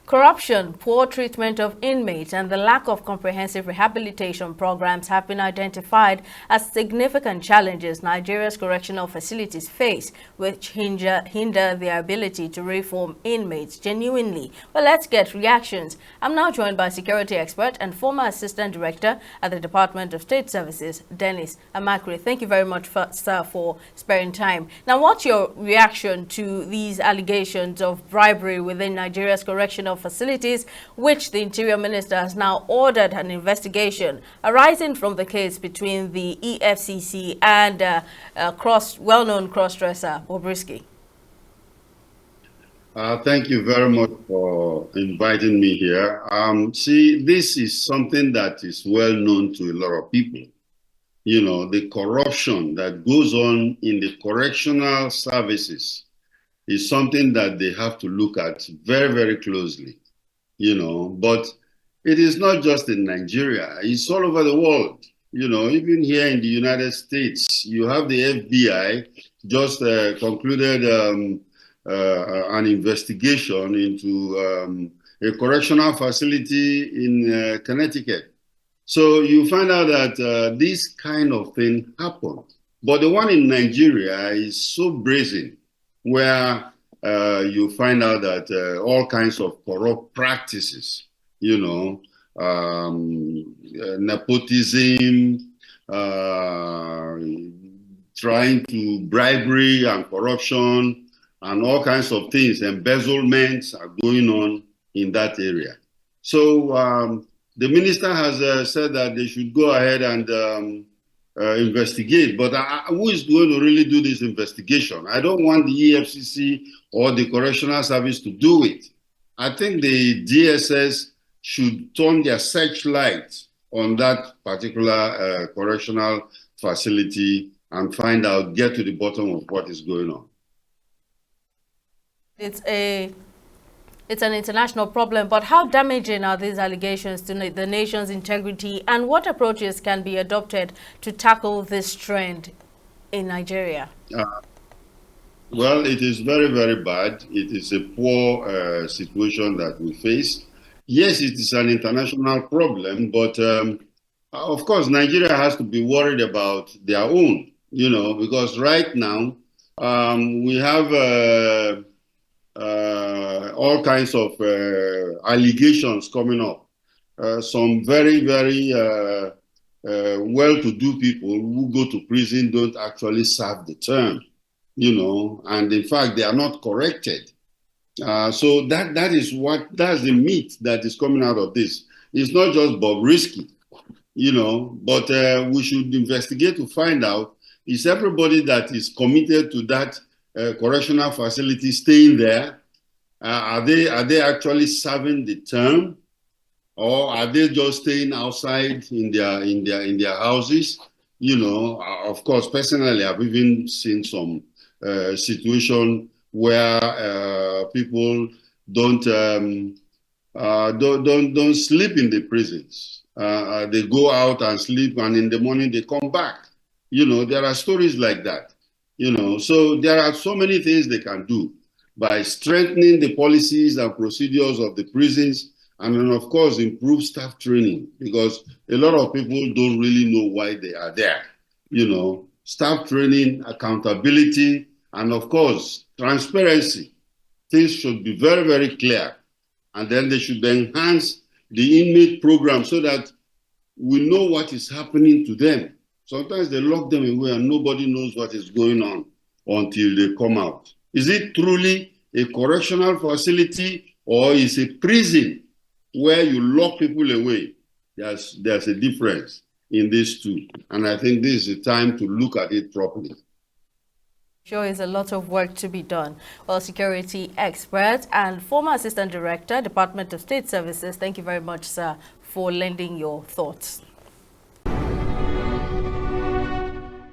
Corruption, poor treatment of inmates, and the lack of comprehensive rehabilitation programs have been identified as significant challenges Nigeria's correctional facilities face, which hinder their ability to reform inmates genuinely. Well, let's get reactions. I'm now joined by security expert and former assistant director at the Department of State Services, Dennis Amachree. Thank you very much, sir, for sparing time. Now, what's your reaction to these allegations of bribery within Nigeria's correctional facilities, which the Interior Minister has now ordered an investigation arising from the case between the EFCC and well-known cross-dresser Bobrisky? Thank you very much for inviting me here. See, this is something that is well known to a lot of people. You know, the corruption that goes on in the correctional services is something that they have to look at very, very closely, you know. But it is not just in Nigeria, it's all over the world. You know, even here in the United States, you have the FBI just concluded an investigation into a correctional facility in Connecticut. So you find out that this kind of thing happened. But the one in Nigeria is so brazen, where you find out that all kinds of corrupt practices, you know, nepotism, trying to bribery and corruption, and all kinds of things, embezzlements are going on in that area. So the minister has said that they should go ahead and investigate, but who is going to really do this investigation? I don't want the EFCC or the Correctional Service to do it. I think the DSS should turn their searchlight on that particular correctional facility and find out, get to the bottom of what is going on. It's an international problem, but how damaging are these allegations to the nation's integrity, and what approaches can be adopted to tackle this trend in Nigeria? Well, it is very, very bad. It is a poor situation that we face. Yes, it is an international problem, but of course, Nigeria has to be worried about their own, you know, because right now we have all kinds of allegations coming up. Some very, very well-to-do people who go to prison don't actually serve the term, you know, and in fact, they are not corrected. So that's the meat that is coming out of this. It's not just Bobrisky, you know, but we should investigate to find out, is everybody that is committed to that correctional facility staying there? Are they actually serving the term, or are they just staying outside in their houses? You know, of course, personally, I've even seen some situation where people don't sleep in the prisons. They go out and sleep, and in the morning they come back. You know, there are stories like that. You know, so there are so many things they can do by strengthening the policies and procedures of the prisons, and then, of course, improve staff training, because a lot of people don't really know why they are there. You know, staff training, accountability, and of course, transparency. Things should be very, very clear. And then they should enhance the inmate program so that we know what is happening to them. Sometimes they lock them away and nobody knows what is going on until they come out. Is it truly a correctional facility, or is it a prison where you lock people away? There's a difference in these two. And I think this is the time to look at it properly. Sure is a lot of work to be done. Well, security expert and former assistant director, Department of State Services, thank you very much, sir, for lending your thoughts.